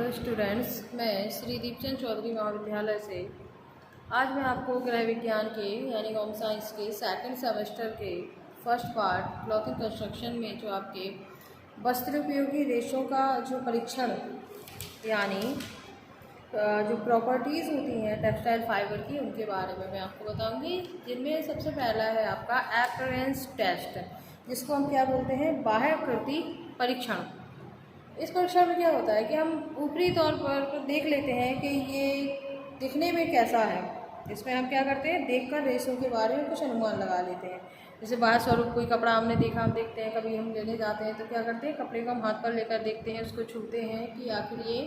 Hello students, मैं श्री दीपचंद चौधरी महाविद्यालय से आज मैं आपको गृह विज्ञान के यानी होम साइंस के सेकंड सेमेस्टर के फर्स्ट पार्ट क्लॉथिंग कंस्ट्रक्शन में जो आपके वस्त्र उपयोगी रेशों का जो परीक्षण यानी जो प्रॉपर्टीज़ होती हैं टेक्सटाइल फाइबर की, उनके बारे में मैं आपको बताऊंगी। जिनमें सबसे पहला है आपका अपीयरेंस टेस्ट, जिसको हम क्या बोलते हैं, बाह्याकृति परीक्षण। इस परीक्षण में क्या होता है कि हम ऊपरी तौर पर देख लेते हैं कि ये दिखने में कैसा है। इसमें हम क्या करते हैं, देखकर रेशों के बारे में कुछ अनुमान लगा लेते हैं। जैसे बाह्य स्वरूप कोई कपड़ा हमने देखा, हम देखते हैं, कभी हम लेने जाते हैं तो क्या करते हैं, कपड़े को हम हाथ पर लेकर देखते हैं, उसको छूते हैं कि आखिर ये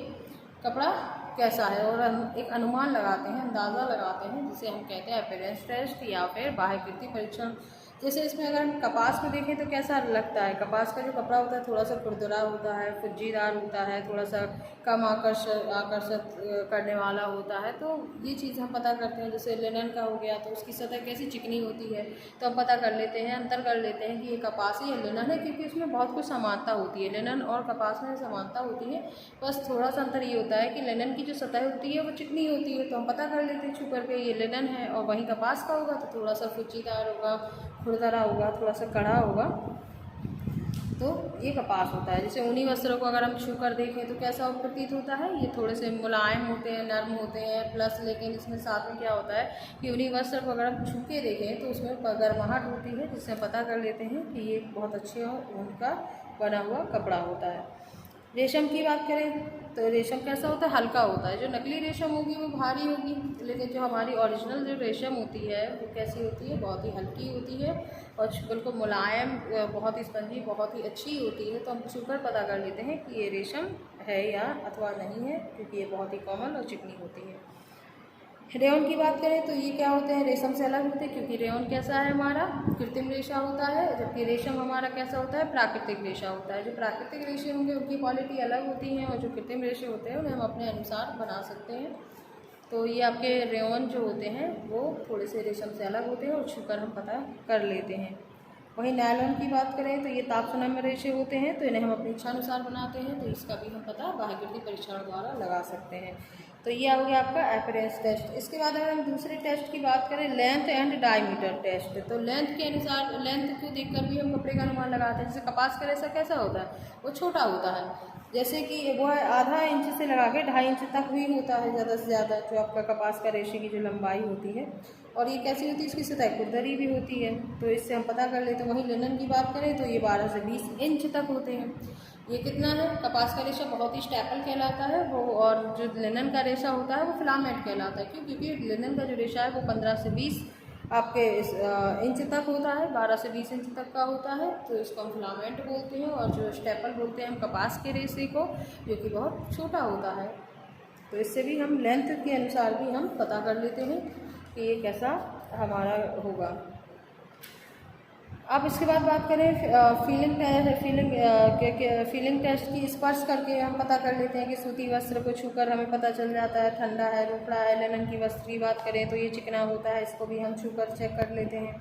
कपड़ा कैसा है, और हम एक अनुमान लगाते हैं, अंदाज़ा लगाते हैं, जिसे हम कहते हैं अपीयरेंस टेस्ट या फिर बाह्याकृति परीक्षण। जैसे इसमें अगर हम कपास में देखें तो कैसा लगता है, कपास का जो कपड़ा होता है थोड़ा सा खुरदरा होता है, फुज्जीदार होता है, थोड़ा सा कम आकर्षित करने वाला होता है। तो ये चीज़ हम पता करते हैं। जैसे लिनन का हो गया तो उसकी सतह कैसी चिकनी होती है, तो हम पता कर लेते हैं, अंतर कर लेते हैं कि ये कपास ही या लिनन है, क्योंकि उसमें बहुत कुछ समानता होती है। लिनन और कपास में समानता होती है, बस थोड़ा सा अंतर ये होता है कि लिनन की जो सतह होती है वो चिकनी होती है, तो हम पता कर लेते हैं छू करके ये लिनन है, और वहीं कपास का होगा तो थोड़ा सा फुज्जीदार होगा, खुरदरा होगा, थोड़ा सा कड़ा होगा, तो ये कपास होता है। जैसे ऊनी वस्त्रों को अगर हम छू कर देखें तो कैसा प्रतीत होता है, ये थोड़े से मुलायम होते हैं, नर्म होते हैं, प्लस लेकिन इसमें साथ में क्या होता है कि ऊनी वस्त्र को अगर हम छू के देखें तो उसमें गर्माहट होती है, जिससे पता कर लेते हैं कि ये बहुत अच्छे ऊन का बना हुआ कपड़ा होता है। रेशम की बात करें तो रेशम कैसा होता है, हल्का होता है। जो नकली रेशम होगी वो भारी होगी, लेकिन जो हमारी ओरिजिनल जो रेशम होती है वो कैसी होती है, बहुत ही हल्की होती है और बिल्कुल मुलायम, बहुत ही स्पंजी, बहुत ही अच्छी होती है। तो हम छूकर पता कर लेते हैं कि ये रेशम है या अथवा नहीं है, क्योंकि ये बहुत ही कोमल और चिकनी होती है। रेयन की बात करें तो ये क्या होते हैं, रेशम से अलग होते हैं, क्योंकि रेयन कैसा है, हमारा कृत्रिम रेशा होता है, जबकि रेशम हमारा कैसा होता है, प्राकृतिक रेशा होता है। जो प्राकृतिक रेशे होंगे उनकी क्वालिटी अलग होती है, और जो कृत्रिम रेशे होते हैं उन्हें हम अपने अनुसार बना सकते हैं। तो ये आपके रेयन जो होते हैं वो थोड़े से रेशम से अलग होते हैं और छूकर हम पता कर लेते हैं। वहीं नायलॉन की बात करें तो ये ताप सुनम्य रेशे होते हैं, तो इन्हें हम अपनी इच्छा अनुसार बनाते हैं, तो इसका भी हम पता बाह्याकृति परीक्षण द्वारा लगा सकते हैं। तो ये हो गया आपका अपीयरेंस टेस्ट। इसके बाद अगर हम दूसरे टेस्ट की बात करें, लेंथ एंड डायमीटर टेस्ट, तो लेंथ के अनुसार, लेंथ को देखकर भी हम कपड़े का अनुमान लगाते हैं। जैसे कपास का रेशा कैसा होता है, वो छोटा होता है, जैसे कि वो आधा इंच से लगा के 2.5 इंच तक भी होता है ज़्यादा से ज़्यादा, जो आपका कपास का रेशे की जो लंबाई होती है। और ये कैसी होती है, इसकी सतह खुरदरी भी होती है, तो इससे हम पता कर लेते हैं। वहीं लिनन की बात करें तो ये 12 से 20 इंच तक होते हैं। ये कितना है, कपास का रेशा बहुत ही स्टेपल कहलाता है वो, और जो लिनन का रेशा होता है वो फिलामेंट कहलाता है। क्यों, क्योंकि लिनन का जो रेशा है वो 15 से 20 आपके इंच तक होता है, 12 से 20 इंच तक का होता है, तो इसको हम फिलामेंट बोलते हैं। और जो स्टेपल बोलते हैं हम कपास के रेशे को, जो कि बहुत छोटा होता है। तो इससे भी हम लेंथ के अनुसार भी हम पता कर लेते हैं कि ये कैसा हमारा होगा। अब इसके बाद बात करें फीलिंग टेस्ट की। स्पर्श करके हम पता कर लेते हैं कि सूती वस्त्र को छूकर हमें पता चल जाता है ठंडा है, रोकड़ा है। लिनन की वस्त्र की बात करें तो ये चिकना होता है, इसको भी हम छूकर चेक कर लेते हैं।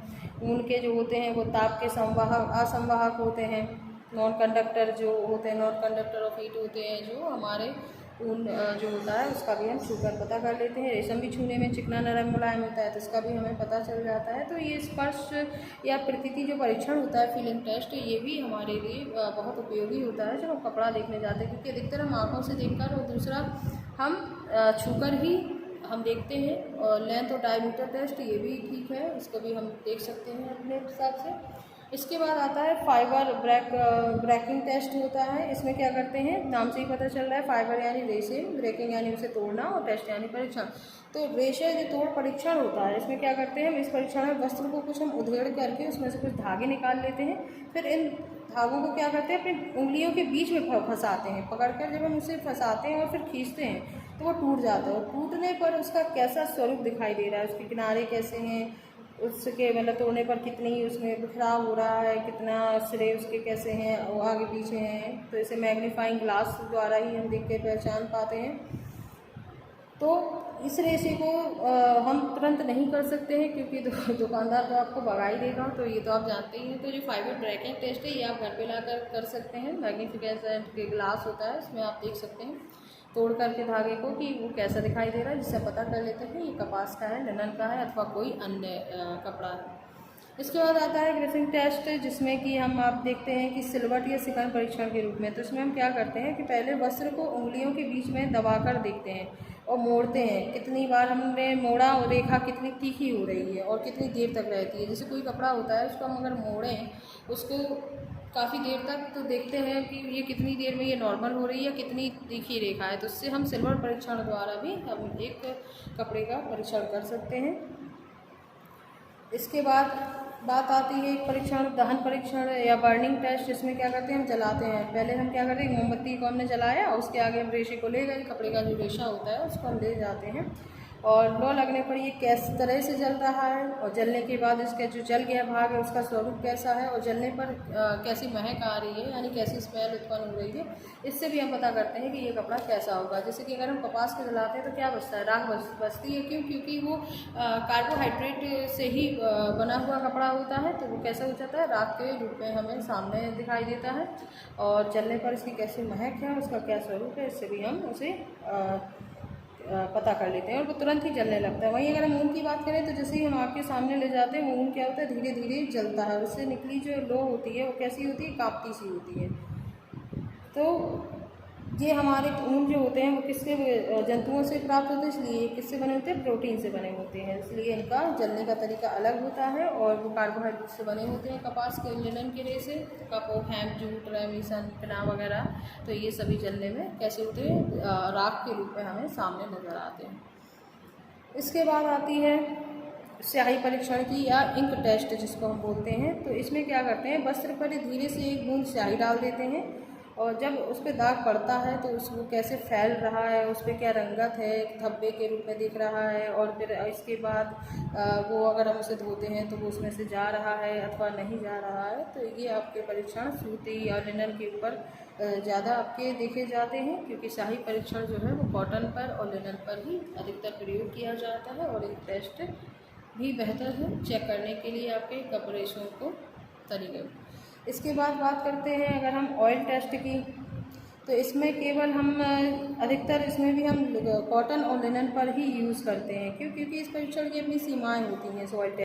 ऊन के जो होते हैं वो ताप के असंवाहक होते हैं, नॉन कंडक्टर जो होते हैं, नॉन कंडक्टर ऑफ हीट होते हैं, जो हमारे ऊन जो होता है उसका भी हम छूकर पता कर लेते हैं। रेशम भी छूने में चिकना, नरम, मुलायम होता है, तो इसका भी हमें पता चल जाता है। तो ये स्पर्श या प्रतीति जो परीक्षण होता है, फीलिंग टेस्ट, ये भी हमारे लिए बहुत उपयोगी होता है जब हम कपड़ा देखने जाते हैं, क्योंकि अधिकतर हम आँखों से देखकर और दूसरा हम छूकर ही हम देखते हैं। और लेंथ और डायमीटर टेस्ट ये भी ठीक है, इसको भी हम देख सकते हैं अपने हिसाब से। इसके बाद आता है फाइबर ब्रेकिंग टेस्ट होता है। इसमें क्या करते हैं, नाम से ही पता चल रहा है, फाइबर यानी रेशे, ब्रेकिंग यानी उसे तोड़ना, और टेस्ट यानी परीक्षण। तो रेशे जो तोड़ परीक्षण होता है, इसमें क्या करते हैं हम, इस परीक्षण में वस्त्र को कुछ हम उधेड़ करके उसमें से कुछ धागे निकाल लेते हैं, फिर इन धागों को क्या करते हैं, अपनी उंगलियों के बीच में फंसाते हैं। पकड़कर जब हम उसे फंसाते हैं और फिर खींचते हैं तो वो टूट जाता है, और टूटने पर उसका कैसा स्वरूप दिखाई दे रहा है, उसके किनारे कैसे हैं, उसके मतलब तोड़ने पर कितनी उसमें बिखराव हो रहा है, कितना सिरे उसके कैसे हैं, वो आगे पीछे हैं, तो इसे मैग्नीफाइंग ग्लास द्वारा ही हम देख के पहचान पाते हैं। तो इस रेशे को हम तुरंत नहीं कर सकते हैं, क्योंकि दुकानदार तो आपको भगा ही देगा, तो ये तो आप जानते ही हैं। तो जो फाइबर ब्रेकिंग टेस्ट है ये आप घर पे लाकर कर सकते हैं, मैग्नीफिकेशन के ग्लास होता है, इसमें आप देख सकते हैं। तोड़ करके धागे को कि वो कैसा दिखाई दे रहा है, जिससे पता कर लेते हैं ये कपास का है, लिनन का है अथवा कोई अन्य कपड़ा है। इसके बाद आता है ग्रिफिंग टेस्ट, जिसमें कि हम आप देखते हैं कि सिलवट या शिकन परीक्षण के रूप में। तो इसमें हम क्या करते हैं कि पहले वस्त्र को उंगलियों के बीच में दबाकर देखते हैं और मोड़ते हैं, कितनी बार हमने मोड़ा और रेखा कितनी तीखी हो रही है और कितनी देर तक रहती है। जैसे कोई कपड़ा होता है उसको हम अगर मोड़ें उसको काफ़ी देर तक, तो देखते हैं कि ये कितनी देर में ये नॉर्मल हो रही है, कितनी तीखी रेखा है। तो उससे हम सिलवट परीक्षण द्वारा भी हम एक कपड़े का परीक्षण कर सकते हैं। इसके बाद बात आती है एक परीक्षण, दहन परीक्षण या बर्निंग टेस्ट, जिसमें क्या करते हैं हम जलाते हैं। पहले हम क्या करते हैं, मोमबत्ती को हमने जलाया और उसके आगे हम रेशे को ले गए, कपड़े का जो रेशा होता है उसको हम ले जाते हैं और लौ लगने पर ये किस तरह से जल रहा है और जलने के बाद इसका जो जल गया भाग है उसका स्वरूप कैसा है और जलने पर कैसी महक आ रही है, यानी कैसी स्मेल उत्पन्न हो रही है। इससे भी हम पता करते हैं कि ये कपड़ा कैसा होगा। जैसे कि अगर हम कपास को जलाते हैं तो क्या बचता है, राख बचती है। क्यों? क्योंकि वो कार्बोहाइड्रेट से ही बना हुआ कपड़ा होता है, तो वो कैसा हो जाता है, राख के रूप में हमें सामने दिखाई देता है और जलने पर इसकी कैसी महक है, उसका क्या स्वरूप है, इससे भी हम उसे पता कर लेते हैं और वो तुरंत ही जलने लगता है। वहीं अगर हम ऊन की बात करें तो जैसे ही हम आपके सामने ले जाते हैं वो ऊन क्या होता है, धीरे धीरे जलता है। उससे निकली जो लो होती है वो कैसी होती है, कापती सी होती है। तो ये हमारे ऊन जो होते हैं वो किससे, जंतुओं से प्राप्त होते हैं, इसलिए किससे बने होते हैं, प्रोटीन से बने होते हैं, इसलिए इनका जलने का तरीका अलग होता है और वो कार्बोहाइड्रेट से बने होते हैं। कपास के लिनन के रेशे, कपो, हेम्प, जूट, रेमिसन, पिना वगैरह, तो ये सभी जलने में कैसे होते हैं, राख के रूप में हमें सामने नज़र आते हैं। इसके बाद आती है स्याही परीक्षण की या इंक टेस्ट जिसको हम बोलते हैं। तो इसमें क्या करते हैं, वस्त्र पर धीरे से एक बूंद स्याही डाल देते हैं और जब उस पर दाग पड़ता है तो उसको कैसे फैल रहा है, उस पर क्या रंगत है, धब्बे के रूप में दिख रहा है और फिर इसके बाद वो अगर हम उसे धोते हैं तो वो उसमें से जा रहा है अथवा नहीं जा रहा है। तो ये आपके परीक्षण सूती या लिनन के ऊपर ज़्यादा आपके देखे जाते हैं, क्योंकि स्याही परीक्षण जो है वो कॉटन पर और लिनन पर ही अधिकतर प्रयोग किया जाता है और एक टेस्ट भी बेहतर है चेक करने के लिए आपके कपड़ेशों को तरीके। इसके बाद बात करते हैं अगर हम ऑयल टेस्ट की, तो इसमें केवल हम अधिकतर इसमें भी हम कॉटन और लिनन पर ही यूज़ करते हैं। क्यों? क्योंकि इस परीक्षण की अपनी सीमाएं होती हैं इस ऑयल टेस्ट